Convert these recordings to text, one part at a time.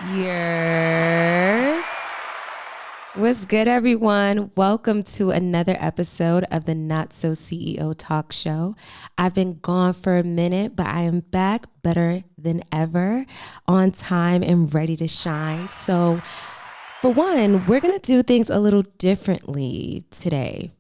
Yeah. What's good, everyone? Welcome to another episode of the Not So CEO Talk Show. I've been gone for a minute, but I am back better than ever, on time and ready to shine. So, for one, we're going to do things a little differently today.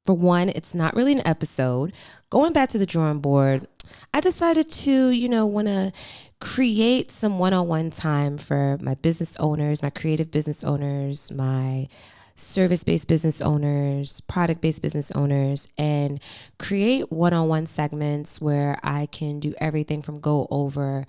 For one, it's not really an episode. Going back to the drawing board, I decided to, want to create some one-on-one time for my business owners, my creative business owners, my service-based business owners, product-based business owners, and create one-on-one segments where I can do everything from go over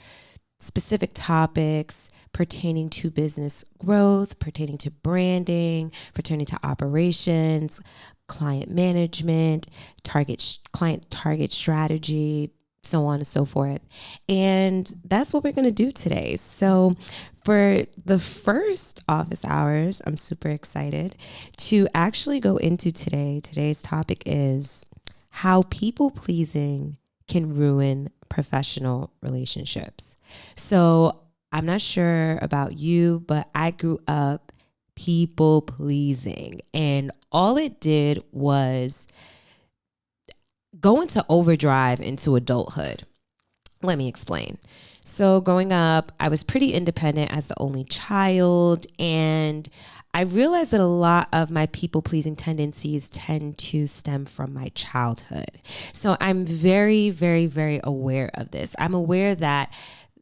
specific topics pertaining to business growth, pertaining to branding, pertaining to operations, client management, client target strategy, so on and so forth. And that's what we're going to do today. So for the first office hours, I'm super excited to actually go into today. Today's topic is how people pleasing can ruin professional relationships. So I'm not sure about you, but I grew up people pleasing, and all it did was go into overdrive into adulthood. Let me explain. So growing up, I was pretty independent as the only child, and I realized that a lot of my people-pleasing tendencies tend to stem from my childhood. So I'm very, very, very aware of this. I'm aware that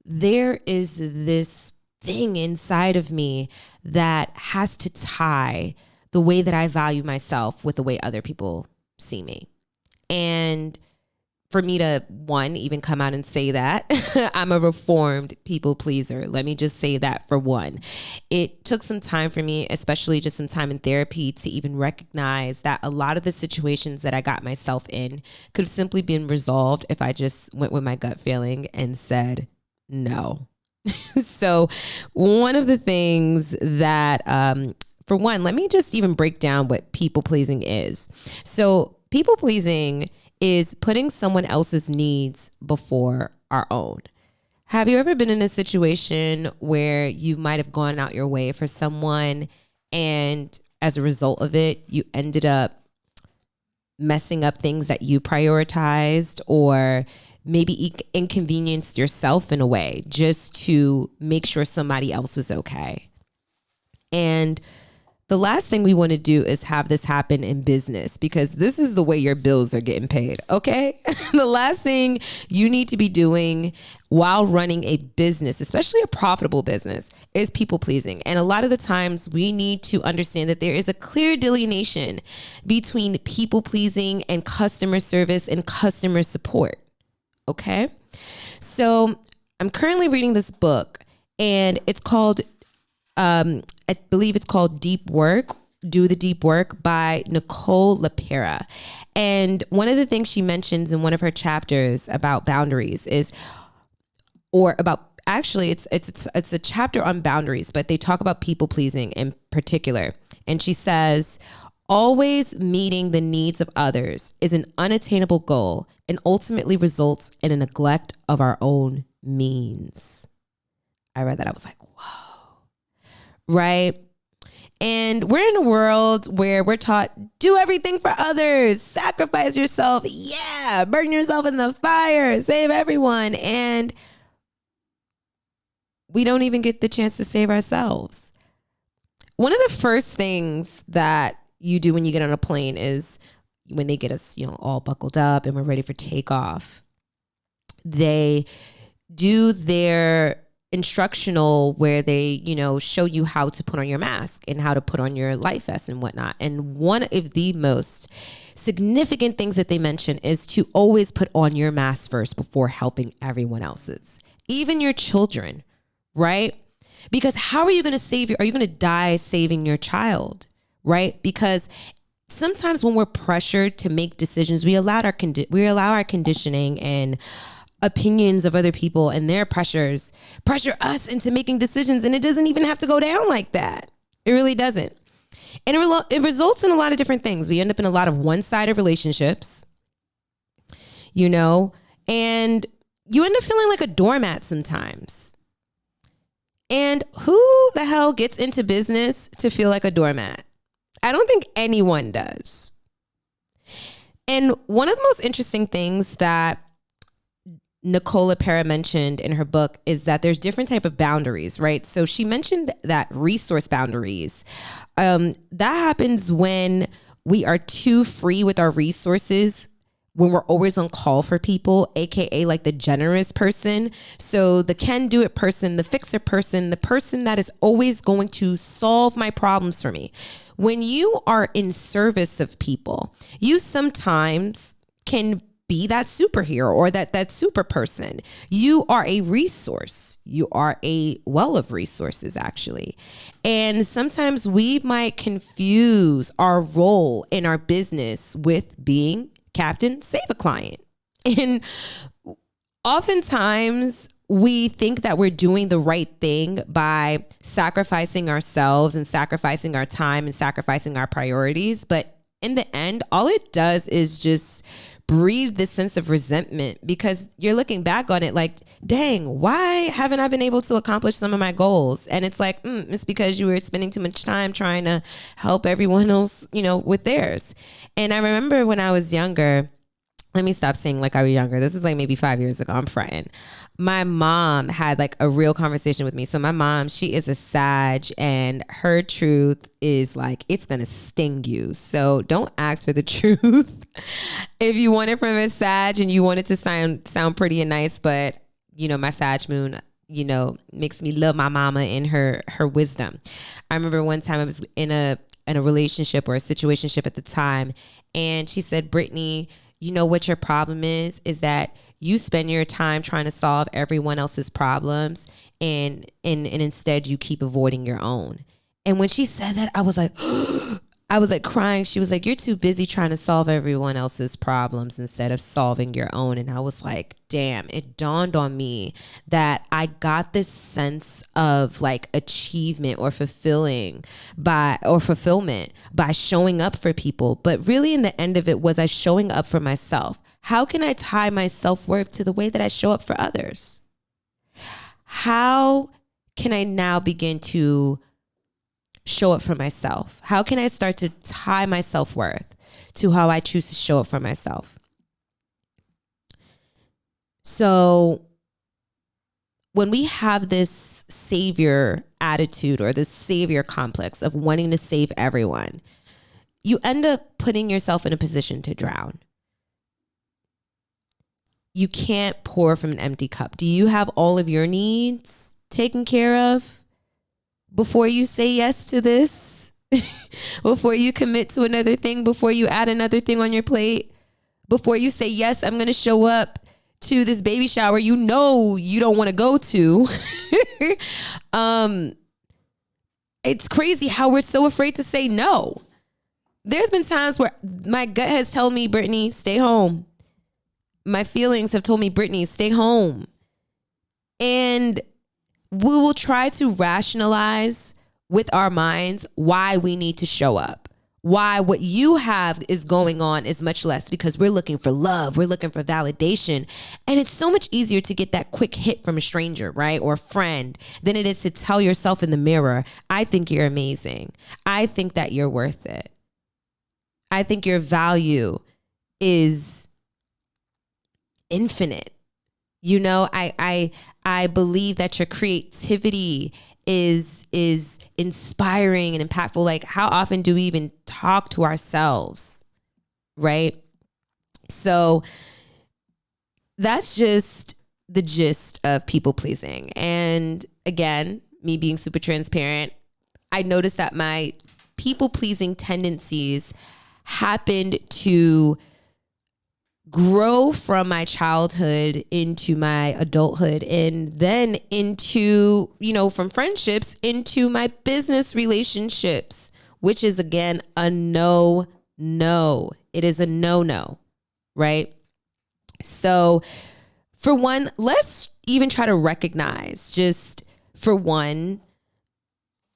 there is this thing inside of me that has to tie the way that I value myself with the way other people see me. And for me to, one, even come out and say that, I'm a reformed people pleaser. Let me just say that for one. It took some time for me, especially just some time in therapy, to even recognize that a lot of the situations that I got myself in could have simply been resolved if I just went with my gut feeling and said no. So one of the things that, for one, let me just even break down what people pleasing is. So people pleasing is putting someone else's needs before our own. Have you ever been in a situation where you might have gone out your way for someone, and as a result of it, you ended up messing up things that you prioritized, or maybe inconvenienced yourself in a way just to make sure somebody else was okay? And the last thing we want to do is have this happen in business, because this is the way your bills are getting paid, okay? The last thing you need to be doing while running a business, especially a profitable business, is people pleasing. And a lot of the times we need to understand that there is a clear delineation between people pleasing and customer service and customer support, okay? So I'm currently reading this book, and it's called I believe it's called Deep Work, Do the Deep Work, by Nicole LaPera. And one of the things she mentions in one of her chapters about boundaries is, or about, actually it's a chapter on boundaries, but they talk about people pleasing in particular. And she says, always meeting the needs of others is an unattainable goal and ultimately results in a neglect of our own means. I read that. I was like, whoa. Right? And we're in a world where we're taught, do everything for others, sacrifice yourself, burn yourself in the fire, save everyone. And we don't even get the chance to save ourselves. One of the first things that you do when you get on a plane is, when they get us, all buckled up and we're ready for takeoff, they do their instructional where they, show you how to put on your mask and how to put on your life vest and whatnot. And one of the most significant things that they mention is to always put on your mask first before helping everyone else's, even your children, right? Because how are you going to are you going to die saving your child, right? Because sometimes when we're pressured to make decisions, we allow our conditioning and opinions of other people and their pressure us into making decisions. And it doesn't even have to go down like that. It really doesn't. And it results in a lot of different things. We end up in a lot of one-sided relationships, and you end up feeling like a doormat sometimes. And who the hell gets into business to feel like a doormat? I don't think anyone does. And one of the most interesting things that Nicola Pera mentioned in her book is that there's different type of boundaries, right? So she mentioned that resource boundaries, that happens when we are too free with our resources, when we're always on call for people, AKA like the generous person. So the can do it person, the fixer person, the person that is always going to solve my problems for me. When you are in service of people, you sometimes can be that superhero or that super person. You are a resource. You are a well of resources, actually. And sometimes we might confuse our role in our business with being Captain Save a Client. And oftentimes we think that we're doing the right thing by sacrificing ourselves and sacrificing our time and sacrificing our priorities. But in the end, all it does is just breathe this sense of resentment, because you're looking back on it like, dang, why haven't I been able to accomplish some of my goals? And it's like, it's because you were spending too much time trying to help everyone else, with theirs. And I remember when I was younger, let me stop saying like I was younger. This is like maybe 5 years ago. I'm fretting. My mom had like a real conversation with me. So my mom, she is a Sag, and her truth is like, it's going to sting you. So don't ask for the truth. If you want it from a Sag and you want it to sound pretty and nice, but my Sag moon, makes me love my mama and her wisdom. I remember one time I was in a relationship or a situationship at the time, and she said, Brittany, you know what your problem is that you spend your time trying to solve everyone else's problems, and instead you keep avoiding your own. And when she said that, I was like, I was like crying. She was like, you're too busy trying to solve everyone else's problems instead of solving your own. And I was like, damn, it dawned on me that I got this sense of like achievement or fulfillment by showing up for people. But really in the end of it, was I showing up for myself? How can I tie my self-worth to the way that I show up for others? How can I now begin to show up for myself? How can I start to tie my self-worth to how I choose to show up for myself? So when we have this savior attitude or this savior complex of wanting to save everyone, you end up putting yourself in a position to drown. You can't pour from an empty cup. Do you have all of your needs taken care of before you say yes to this? Before you commit to another thing, before you add another thing on your plate, before you say, yes, I'm going to show up to this baby shower you don't want to go to. It's crazy how we're so afraid to say no. There's been times where my gut has told me, Brittany, stay home. My feelings have told me, Brittany, stay home. And we will try to rationalize with our minds why we need to show up, why what you have is going on is much less, because we're looking for love. We're looking for validation. And it's so much easier to get that quick hit from a stranger, right? Or a friend than it is to tell yourself in the mirror, I think you're amazing. I think that you're worth it. I think your value is infinite. I believe that your creativity is inspiring and impactful. Like, how often do we even talk to ourselves, right? So that's just the gist of people pleasing. And again, me being super transparent, I noticed that my people pleasing tendencies happened to grow from my childhood into my adulthood, and then into, from friendships into my business relationships, which is again a no. It is a no, right? So for one, let's even try to recognize, just for one,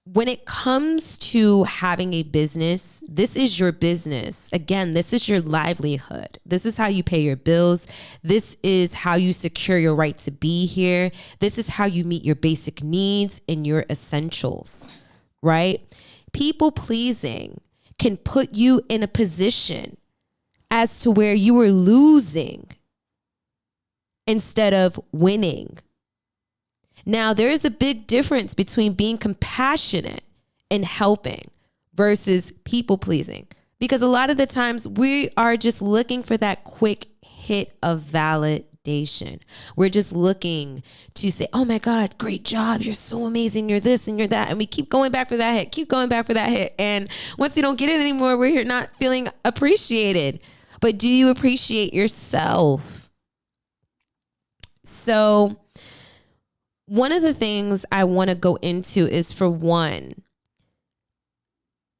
when it comes to having a business, this is your business. Again, this is your livelihood. This is how you pay your bills. This is how you secure your right to be here. This is how you meet your basic needs and your essentials, right? People pleasing can put you in a position as to where you are losing instead of winning. Now, there is a big difference between being compassionate and helping versus people pleasing, because a lot of the times we are just looking for that quick hit of validation. We're just looking to say, oh my God, great job. You're so amazing. You're this and you're that. And we keep going back for that hit, keep going back for that hit. And once you don't get it anymore, we're here not feeling appreciated. But do you appreciate yourself? So one of the things I want to go into is, for one,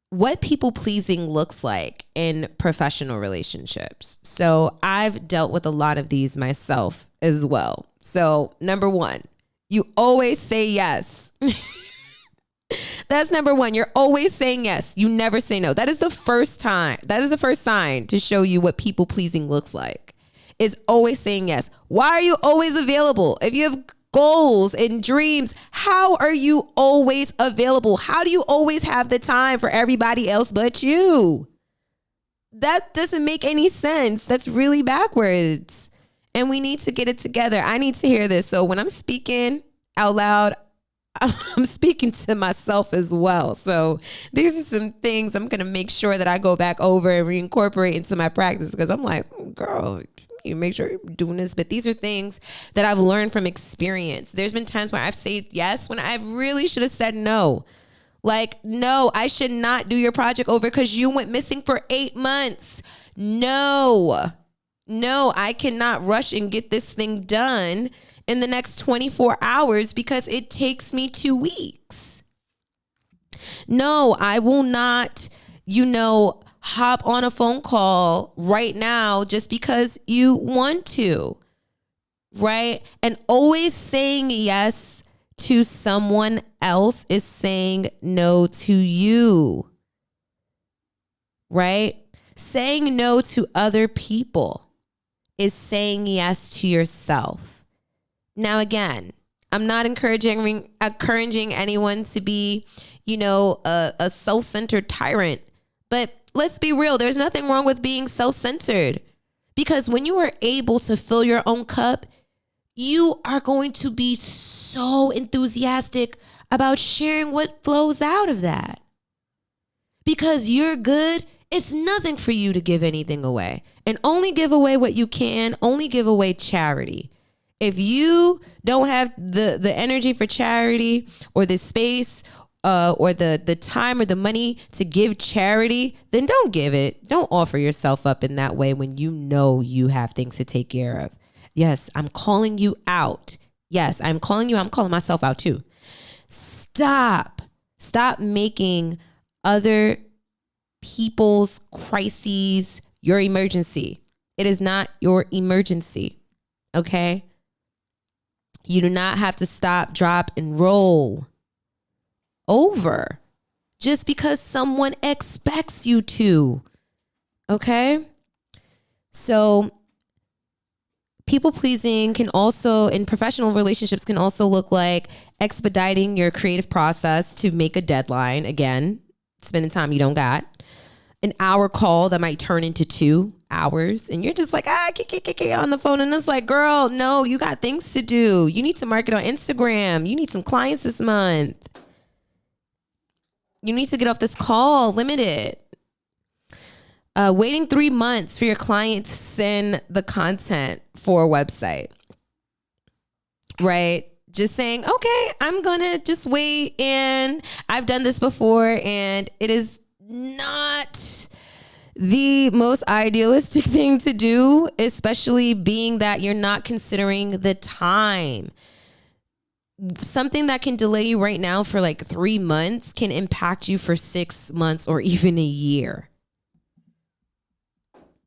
what people pleasing looks like in professional relationships. So I've dealt with a lot of these myself as well. So number one, you always say yes. That's number one. You're always saying yes. You never say no. That is the first time. That is the first sign to show you what people pleasing looks like, is always saying yes. Why are you always available? If you have goals and dreams, how are you always available? How do you always have the time for everybody else but you? That doesn't make any sense. That's really backwards. And we need to get it together. I need to hear this. So when I'm speaking out loud, I'm speaking to myself as well. So these are some things I'm going to make sure that I go back over and reincorporate into my practice, because I'm like, oh, girl, you make sure you're doing this. But these are things that I've learned from experience. There's been times where I've said yes when I really should have said no. Like, no, I should not do your project over because you went missing for 8 months. No, I cannot rush and get this thing done in the next 24 hours because it takes me 2 weeks. No, I will not, hop on a phone call right now just because you want to, right? And always saying yes to someone else is saying no to you, right? Saying no to other people is saying yes to yourself. Now, again, I'm not encouraging anyone to be, a self-centered tyrant. But let's be real. There's nothing wrong with being self-centered, because when you are able to fill your own cup, you are going to be so enthusiastic about sharing what flows out of that. Because you're good, it's nothing for you to give anything away. And only give away what you can. Only give away charity. If you don't have the energy for charity, or the space, or the time or the money to give charity, then don't give it. Don't offer yourself up in that way when you know you have things to take care of. Yes, I'm calling you out. Yes, I'm calling you. I'm calling myself out too. Stop making other people's crises your emergency. It is not your emergency. Okay? You do not have to stop, drop, and roll over just because someone expects you to. Okay? So people pleasing can also, in professional relationships, can also look like expediting your creative process to make a deadline. Again, spending time you don't got. An hour call that might turn into 2 hours. And you're just like, on the phone. And it's like, girl, no, you got things to do. You need to market on Instagram. You need some clients this month. You need to get off this call. Limit it. Waiting 3 months for your client to send the content for a website. Right? Just saying, okay, I'm going to just wait. And I've done this before, and it is not the most idealistic thing to do, especially being that you're not considering the time. Something that can delay you right now for like 3 months can impact you for 6 months or even a year.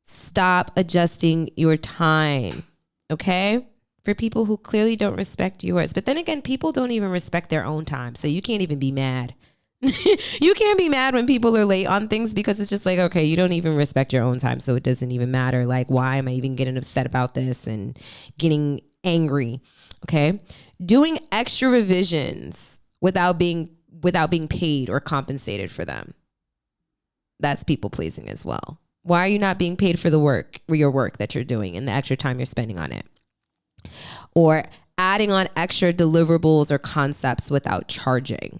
Stop adjusting your time, okay? For people who clearly don't respect yours. But then again, people don't even respect their own time, so you can't even be mad. You can't be mad when people are late on things because it's just like, okay, you don't even respect your own time. So it doesn't even matter. Like, why am I even getting upset about this and getting angry? Okay. Doing extra revisions without being paid or compensated for them. That's people pleasing as well. Why are you not being paid for your work that you're doing and the extra time you're spending on it? Or adding on extra deliverables or concepts without charging.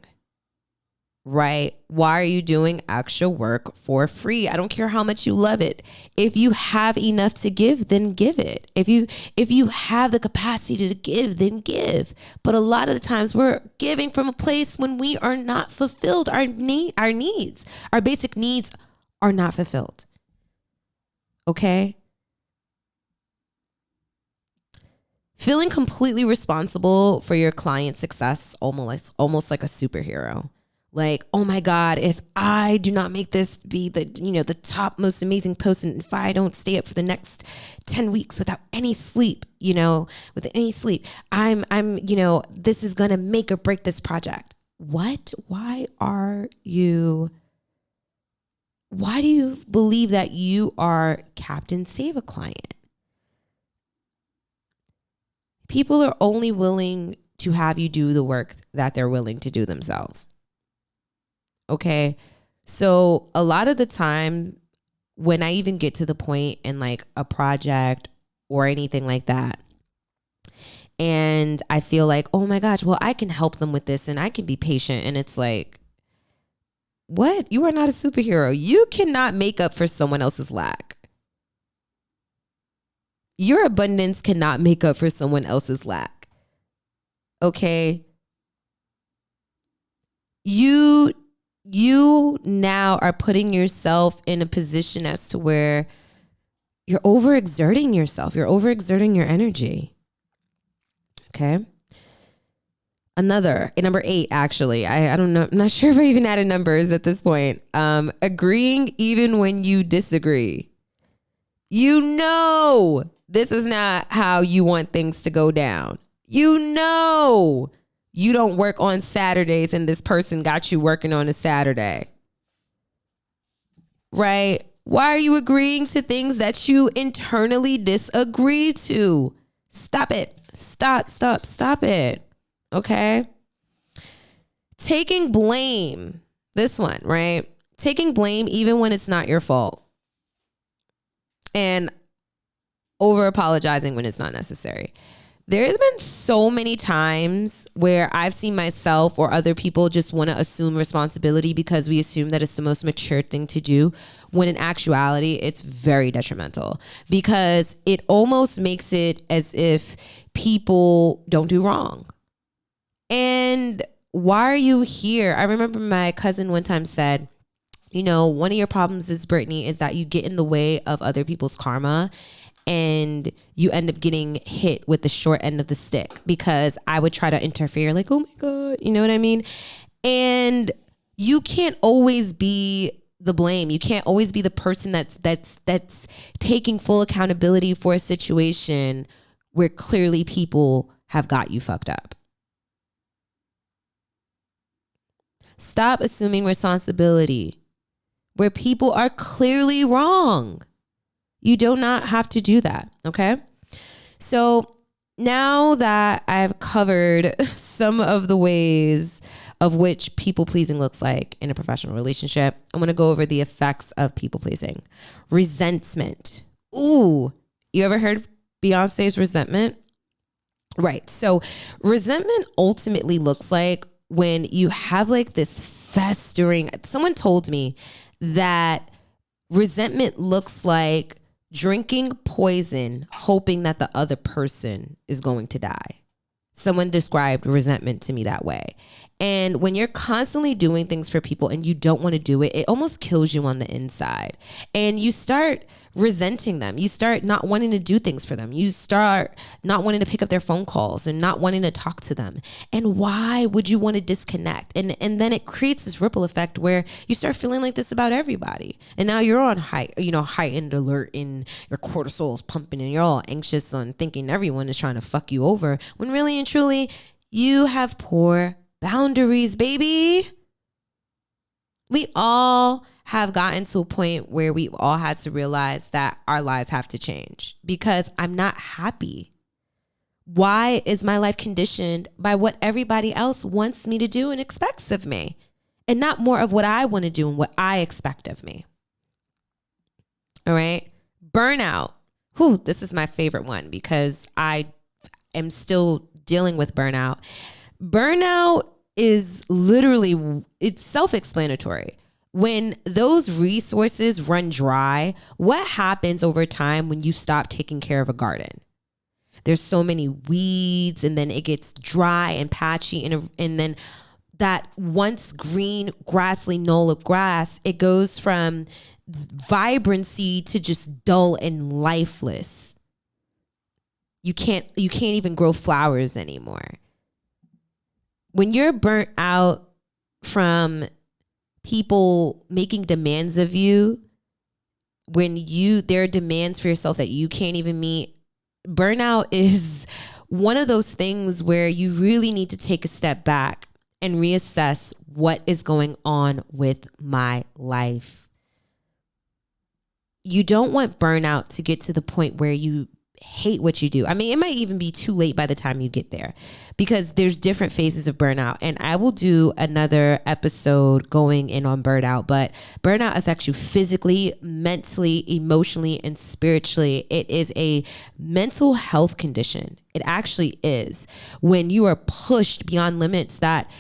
Right? Why are you doing extra work for free? I don't care how much you love it. If you have enough to give, then give it. If you have the capacity to give, then give. But a lot of the times we're giving from a place when we are not fulfilled. Our needs, our basic needs are not fulfilled. Okay? Feeling completely responsible for your client's success, almost like a superhero. Like, oh my God, if I do not make this be the top most amazing post, and if I don't stay up for the next 10 weeks without any sleep, I'm this is going to make or break this project. What? Why do you believe that you are Captain Save a Client? People are only willing to have you do the work that they're willing to do themselves. Okay. So a lot of the time when I even get to the point in like a project or anything like that, and I feel like, oh my gosh, well, I can help them with this and I can be patient. And it's like, what? You are not a superhero. You cannot make up for someone else's lack. Your abundance cannot make up for someone else's lack. Okay. You now are putting yourself in a position as to where you're overexerting yourself. You're overexerting your energy. Okay. Number 8, actually. I don't know. I'm not sure if I even added numbers at this point. Agreeing even when you disagree. This is not how you want things to go down. You don't work on Saturdays and this person got you working on a Saturday. Right? Why are you agreeing to things that you internally disagree to? Stop it. Stop it. Okay? Taking blame. This one, right? Taking blame even when it's not your fault. And over apologizing when it's not necessary. There's been so many times where I've seen myself or other people just want to assume responsibility because we assume that it's the most mature thing to do, when in actuality, it's very detrimental because it almost makes it as if people don't do wrong. And why are you here? I remember my cousin one time said, one of your problems is, Brittany, is that you get in the way of other people's karma and you end up getting hit with the short end of the stick, because I would try to interfere like, oh my God, you know what I mean? And you can't always be the blame. You can't always be the person that's taking full accountability for a situation where clearly people have got you fucked up. Stop assuming responsibility where people are clearly wrong. You do not have to do that, okay? So now that I've covered some of the ways of which people pleasing looks like in a professional relationship, I'm going to go over the effects of people pleasing. Resentment. Ooh, you ever heard of Beyonce's resentment? Right. So resentment ultimately looks like when you have like this festering. Someone told me that resentment looks like drinking poison, hoping that the other person is going to die. Someone described resentment to me that way. And when you're constantly doing things for people and you don't want to do it, it almost kills you on the inside. And you start resenting them. You start not wanting to do things for them. You start not wanting to pick up their phone calls and not wanting to talk to them. And why would you want to disconnect? And then it creates this ripple effect where you start feeling like this about everybody. And now you're on heightened alert, and your cortisol is pumping and you're all anxious on thinking everyone is trying to fuck you over, when really and truly you have poor boundaries, baby. We all have gotten to a point where we all had to realize that our lives have to change because I'm not happy. Why is my life conditioned by what everybody else wants me to do and expects of me, and not more of what I want to do and what I expect of me? All right. Burnout. Whew, this is my favorite one because I am still dealing with burnout. Burnout is literally, it's self-explanatory. When those resources run dry, what happens over time when you stop taking care of a garden? There's so many weeds, and then it gets dry and patchy, and then that once green grassy knoll of grass, it goes from vibrancy to just dull and lifeless. You can't even grow flowers anymore. When you're burnt out from people making demands of you, when there are demands for yourself that you can't even meet, burnout is one of those things where you really need to take a step back and reassess what is going on with my life. You don't want burnout to get to the point where you hate what you do. I mean, it might even be too late by the time you get there because there's different phases of burnout. And I will do another episode going in on burnout, but burnout affects you physically, mentally, emotionally, and spiritually. It is a mental health condition. It actually is. When you are pushed beyond limits that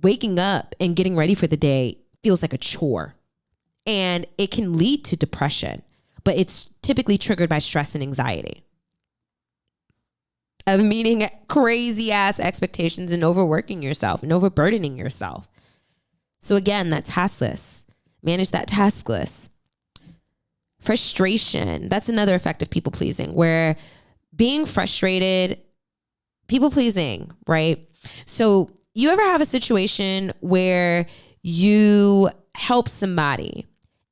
waking up and getting ready for the day feels like a chore, and it can lead to depression, but it's typically triggered by stress and anxiety of meeting crazy ass expectations and overworking yourself and overburdening yourself. So again, that task list. Manage that task list. Frustration. That's another effect of people pleasing, where being frustrated, people pleasing, right? So you ever have a situation where you help somebody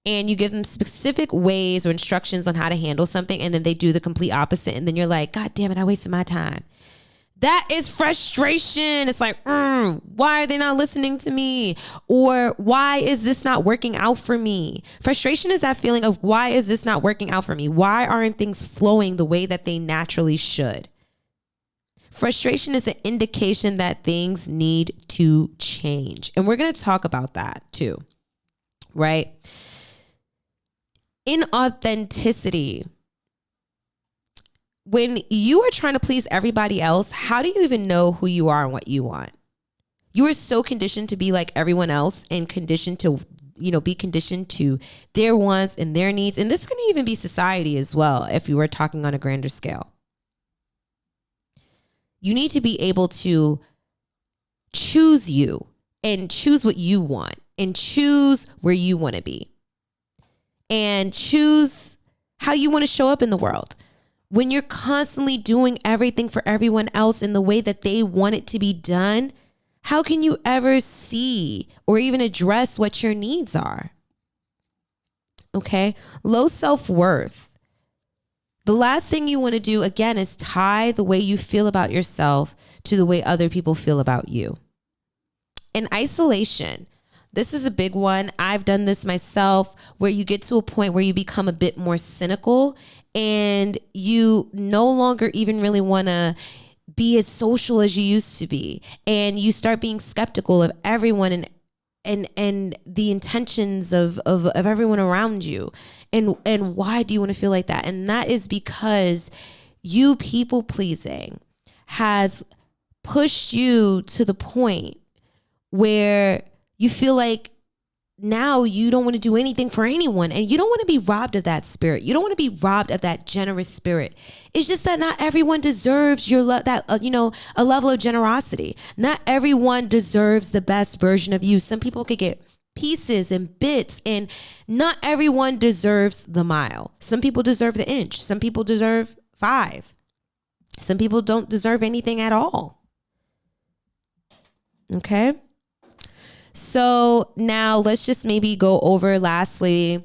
and you give them specific ways or instructions on how to handle something, and then they do the complete opposite, and then you're like, God damn it, I wasted my time. That is frustration. It's like, why are they not listening to me? Or why is this not working out for me? Frustration is that feeling of, why is this not working out for me? Why aren't things flowing the way that they naturally should? Frustration is an indication that things need to change. And we're going to talk about that too, right? Inauthenticity. When you are trying to please everybody else, how do you even know who you are and what you want? You are so conditioned to be like everyone else and conditioned to, be conditioned to their wants and their needs. And this can even be society as well, if you were talking on a grander scale. You need to be able to choose you and choose what you want and choose where you want to be and choose how you want to show up in the world. When you're constantly doing everything for everyone else in the way that they want it to be done, how can you ever see or even address what your needs are? Okay. Low self-worth. The last thing you want to do, again, is tie the way you feel about yourself to the way other people feel about you. And isolation. This is a big one. I've done this myself, where you get to a point where you become a bit more cynical and you no longer even really want to be as social as you used to be. And you start being skeptical of everyone and the intentions of everyone around you. And why do you want to feel like that? And that is because you people pleasing has pushed you to the point where you feel like now you don't want to do anything for anyone, and you don't want to be robbed of that spirit. You don't want to be robbed of that generous spirit. It's just that not everyone deserves your a level of generosity. Not everyone deserves the best version of you. Some people could get pieces and bits, and not everyone deserves the mile. Some people deserve the inch. Some people deserve 5. Some people don't deserve anything at all. Okay. So now let's just maybe go over lastly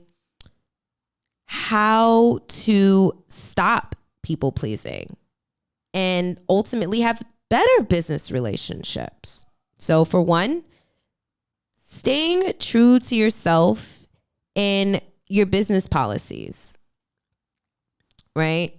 how to stop people pleasing and ultimately have better business relationships. So for one, Staying true to yourself in your business policies, right?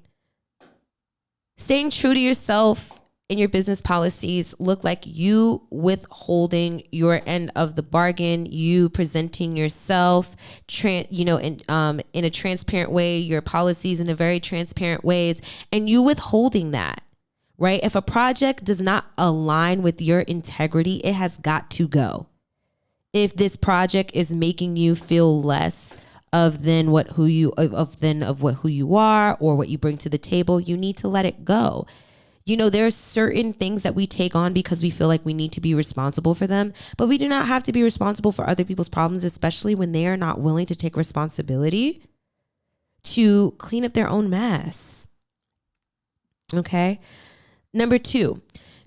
Staying true to yourself in your business policies look like you withholding your end of the bargain, you presenting yourself, in a transparent way, your policies in a very transparent ways, and you withholding that, right? If a project does not align with your integrity, it has got to go. If this project is making you feel less of who you are or what you bring to the table, you need to let it go. There are certain things that we take on because we feel like we need to be responsible for them, but we do not have to be responsible for other people's problems, especially when they are not willing to take responsibility to clean up their own mess. Okay. Number 2,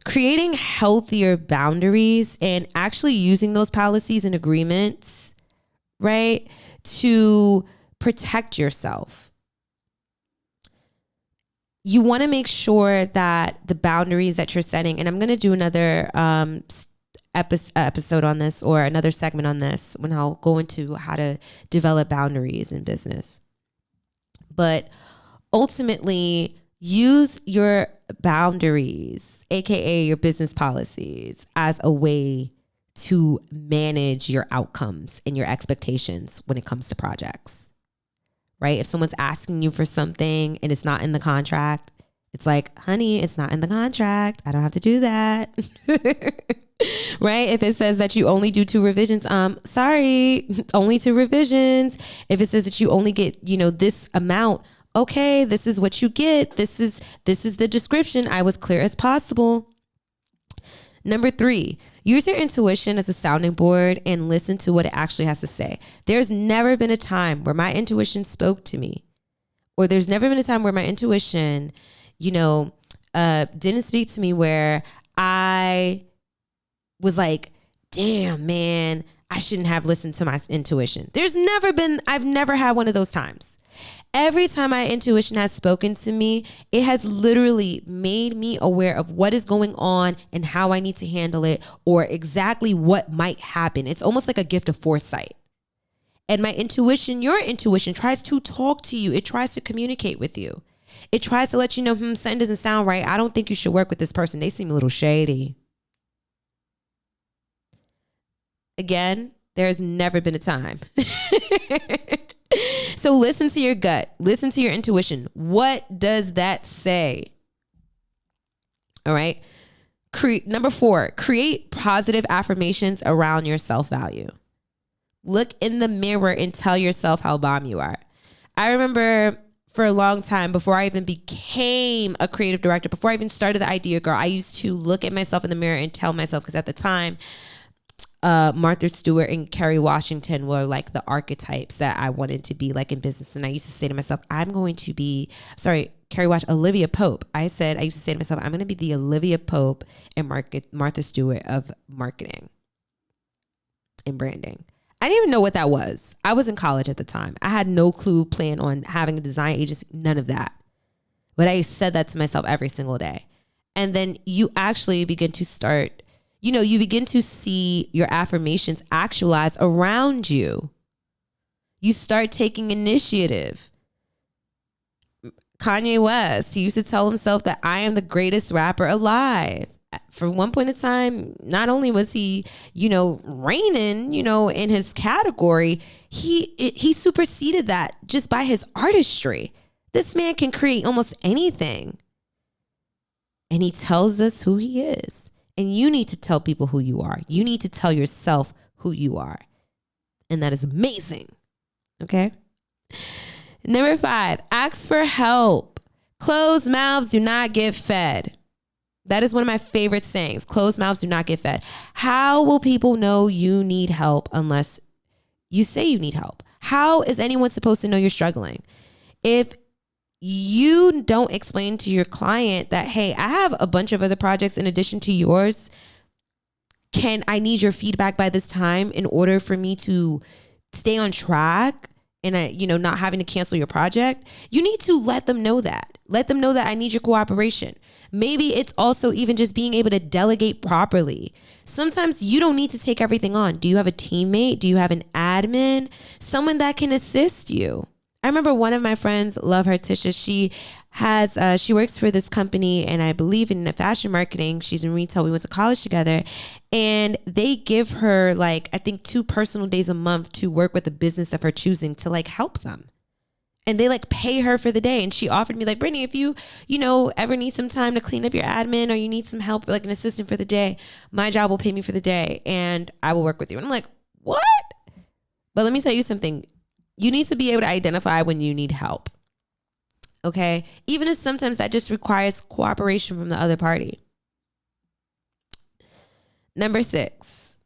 creating healthier boundaries and actually using those policies and agreements, right, to protect yourself. You want to make sure that the boundaries that you're setting, and I'm going to do another episode on this, or another segment on this, when I'll go into how to develop boundaries in business. But ultimately, use your boundaries, aka your business policies, as a way to manage your outcomes and your expectations when it comes to projects, right? If someone's asking you for something and it's not in the contract, it's like, honey, it's not in the contract. I don't have to do that. Right? If it says that you only do 2 revisions, sorry, only 2 revisions. If it says that you only get, this amount, okay, this is what you get. This is the description. I was clear as possible. Number 3, use your intuition as a sounding board and listen to what it actually has to say. There's never been a time where my intuition spoke to me, or there's never been a time where my intuition, didn't speak to me, where I was like, damn, man, I shouldn't have listened to my intuition. I've never had one of those times. Every time my intuition has spoken to me, it has literally made me aware of what is going on and how I need to handle it, or exactly what might happen. It's almost like a gift of foresight. And my intuition, your intuition, tries to talk to you. It tries to communicate with you. It tries to let you know, something doesn't sound right. I don't think you should work with this person. They seem a little shady. Again, there's never been a time. So listen to your gut. Listen to your intuition. What does that say? All right. Number 4, create positive affirmations around your self-value. Look in the mirror and tell yourself how bomb you are. I remember for a long time, before I even became a creative director, before I even started the Idea Girl, I used to look at myself in the mirror and tell myself, because at the time, Martha Stewart and Kerry Washington were like the archetypes that I wanted to be like in business. And I used to say to myself, Olivia Pope. I used to say to myself, I'm going to be the Olivia Pope and Martha Stewart of marketing and branding. I didn't even know what that was. I was in college at the time. I had no clue plan on having a design agency, none of that. But I said that to myself every single day. And then you actually begin to start, you begin to see your affirmations actualize around you. You start taking initiative. Kanye West, he used to tell himself that I am the greatest rapper alive. For one point in time, not only was he, reigning, in his category, he superseded that just by his artistry. This man can create almost anything. And he tells us who he is. And you need to tell people who you are. You need to tell yourself who you are. And that is amazing. Okay? Number 5, ask for help. Closed mouths do not get fed. That is one of my favorite sayings. Closed mouths do not get fed. How will people know you need help unless you say you need help? How is anyone supposed to know you're struggling? If you don't explain to your client that, hey, I have a bunch of other projects in addition to yours. I need your feedback by this time in order for me to stay on track and not having to cancel your project, you need to let them know that. Let them know that I need your cooperation. Maybe it's also even just being able to delegate properly. Sometimes you don't need to take everything on. Do you have a teammate? Do you have an admin? Someone that can assist you? I remember one of my friends, love her, Tisha, she works for this company, and I believe in fashion marketing. She's in retail. We went to college together, and they give her I think 2 personal days a month to work with a business of her choosing to help them. And they pay her for the day. And she offered me Brittany, if you ever need some time to clean up your admin, or you need some help, an assistant for the day, my job will pay me for the day and I will work with you. And I'm like, what? But let me tell you something. You need to be able to identify when you need help. Okay. Even if sometimes that just requires cooperation from the other party. Number 6,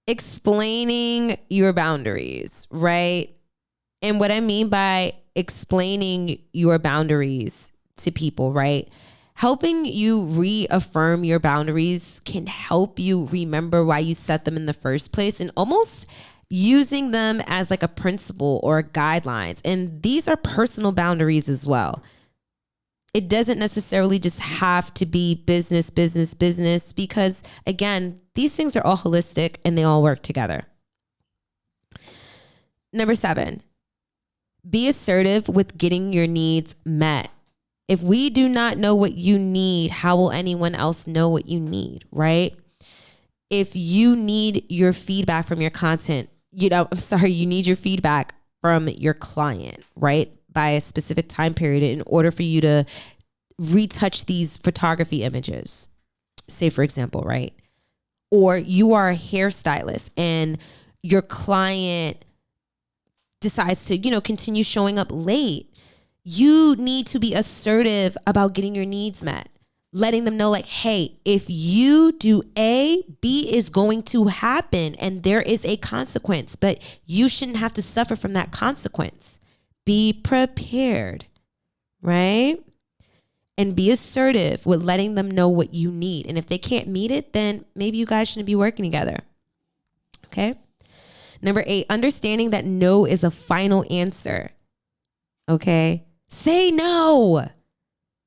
explaining your boundaries, right? And what I mean by explaining your boundaries to people, right? Helping you reaffirm your boundaries can help you remember why you set them in the first place, and almost using them as a principle or guidelines. And these are personal boundaries as well. It doesn't necessarily just have to be business, because again, these things are all holistic and they all work together. Number 7, be assertive with getting your needs met. If we do not know what you need, how will anyone else know what you need, right? If you need your feedback from your content, you need your feedback from your client, right? By a specific time period in order for you to retouch these photography images, say for example, right? Or you are a hairstylist and your client decides to, continue showing up late. You need to be assertive about getting your needs met. Letting them know hey, if you do A, B is going to happen and there is a consequence, but you shouldn't have to suffer from that consequence. Be prepared, right? And be assertive with letting them know what you need. And if they can't meet it, then maybe you guys shouldn't be working together. Okay. Number 8, understanding that no is a final answer. Okay. Say no.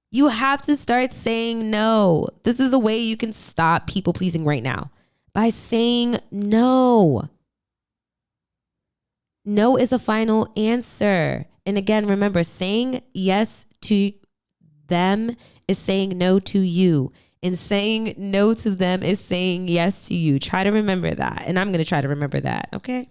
You have to start saying no. This is a way you can stop people pleasing right now, by saying no. No is a final answer. And again, remember, saying yes to them is saying no to you. And saying no to them is saying yes to you. Try to remember that. And I'm going to try to remember that. Okay.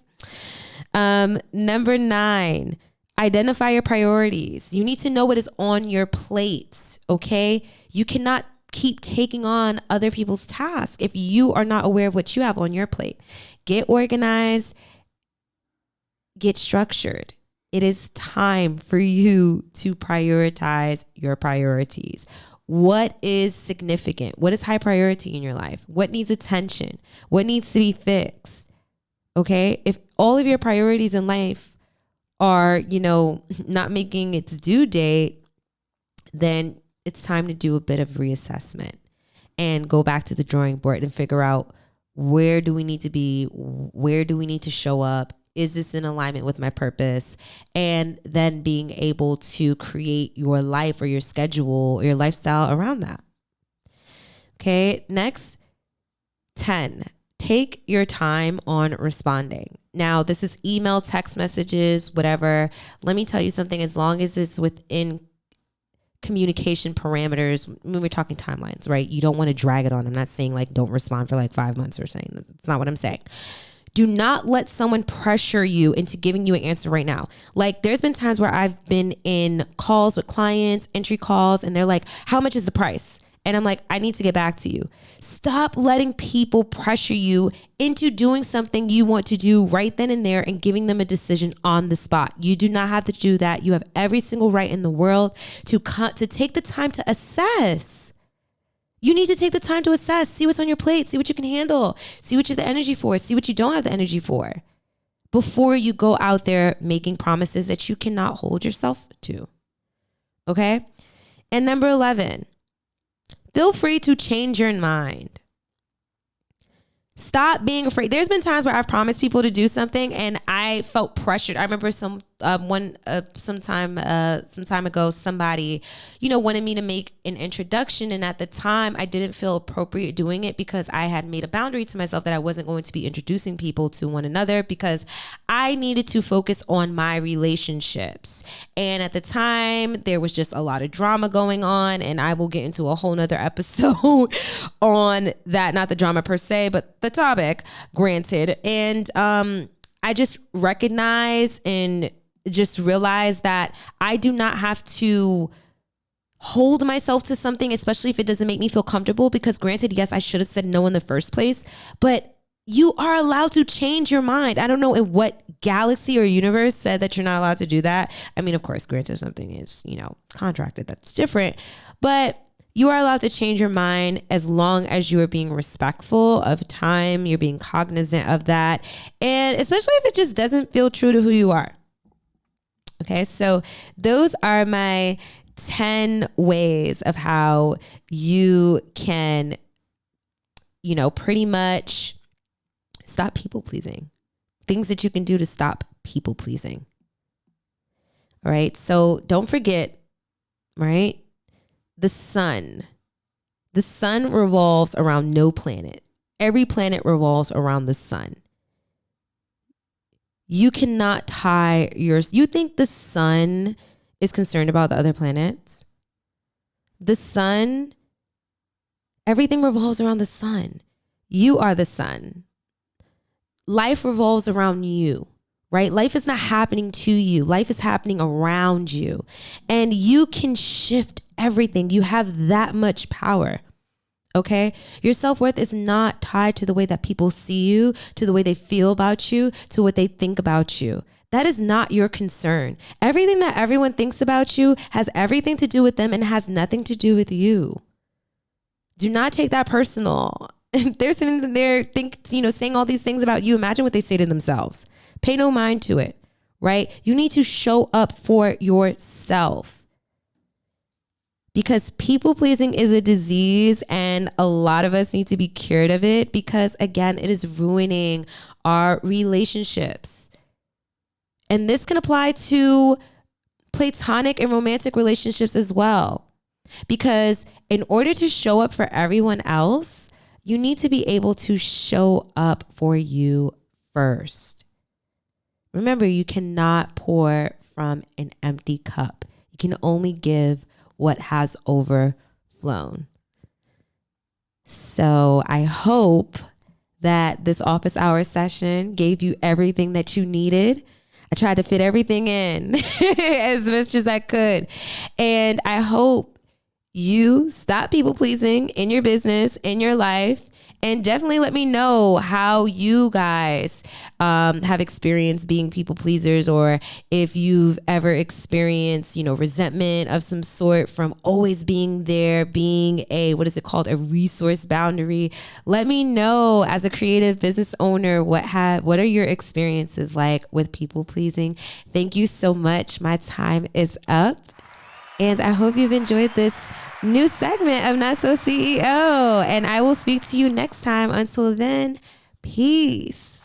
Number 9, identify your priorities. You need to know what is on your plate. Okay. You cannot keep taking on other people's tasks if you are not aware of what you have on your plate. Get organized, get structured. It is time for you to prioritize your priorities. What is significant? What is high priority in your life? What needs attention? What needs to be fixed? Okay. If all of your priorities in life are, not making its due date, then it's time to do a bit of reassessment and go back to the drawing board and figure out, where do we need to be? Where do we need to show up? Is this in alignment with my purpose? And then being able to create your life or your schedule or your lifestyle around that. Okay. Next, 10, take your time on responding. Now, this is email, text messages, whatever. Let me tell you something. As long as it's within communication parameters, when we're talking timelines, right? You don't want to drag it on. I'm not saying don't respond for 5 months or saying that's not what I'm saying. Do not let someone pressure you into giving you an answer right now. There's been times where I've been in calls with clients, entry calls, and they're like, how much is the price? And I'm like, I need to get back to you. Stop letting people pressure you into doing something you want to do right then and there and giving them a decision on the spot. You do not have to do that. You have every single right in the world to take the time to assess. You need to take the time to assess, see what's on your plate, see what you can handle, see what you have the energy for, see what you don't have the energy for, before you go out there making promises that you cannot hold yourself to. Okay? And number 11, feel free to change your mind. Stop being afraid. There's been times where I've promised people to do something and I felt pressured. I remember some time ago, somebody, wanted me to make an introduction, and at the time I didn't feel appropriate doing it because I had made a boundary to myself that I wasn't going to be introducing people to one another because I needed to focus on my relationships. And at the time there was just a lot of drama going on, and I will get into a whole nother episode on that, not the drama per se, but the topic, granted. And I just recognize and just realize that I do not have to hold myself to something, especially if it doesn't make me feel comfortable, because granted, yes, I should have said no in the first place, but you are allowed to change your mind. I don't know in what galaxy or universe said that you're not allowed to do that. I mean, of course, granted, something is, contracted, that's different, but you are allowed to change your mind as long as you are being respectful of time, you're being cognizant of that, and especially if it just doesn't feel true to who you are. Okay, so those are my 10 ways of how you can, pretty much stop people pleasing. Things that you can do to stop people pleasing. All right, so don't forget, right? The sun revolves around no planet. Every planet revolves around the sun. You cannot tie yours. You think the sun is concerned about the other planets? The sun, everything revolves around the sun. You are the sun. Life revolves around you, right? Life is not happening to you. Life is happening around you. And you can shift everything. You have that much power. Okay? Your self-worth is not tied to the way that people see you, to the way they feel about you, to what they think about you. That is not your concern. Everything that everyone thinks about you has everything to do with them and has nothing to do with you. Do not take that personal. They're sitting there saying all these things about you. Imagine what they say to themselves. Pay no mind to it, right? You need to show up for yourself. Because people pleasing is a disease, and a lot of us need to be cured of it because, again, it is ruining our relationships. And this can apply to platonic and romantic relationships as well. Because in order to show up for everyone else, you need to be able to show up for you first. Remember, you cannot pour from an empty cup. You can only give what has overflown. So I hope that this office hour session gave you everything that you needed. I tried to fit everything in as much as I could. And I hope you stop people pleasing in your business, in your life. And definitely let me know how you guys have experienced being people pleasers, or if you've ever experienced, resentment of some sort from always being there, being a resource boundary. Let me know, as a creative business owner, what are your experiences like with people pleasing? Thank you so much. My time is up. And I hope you've enjoyed this new segment of Not So CEO. And I will speak to you next time. Until then, peace.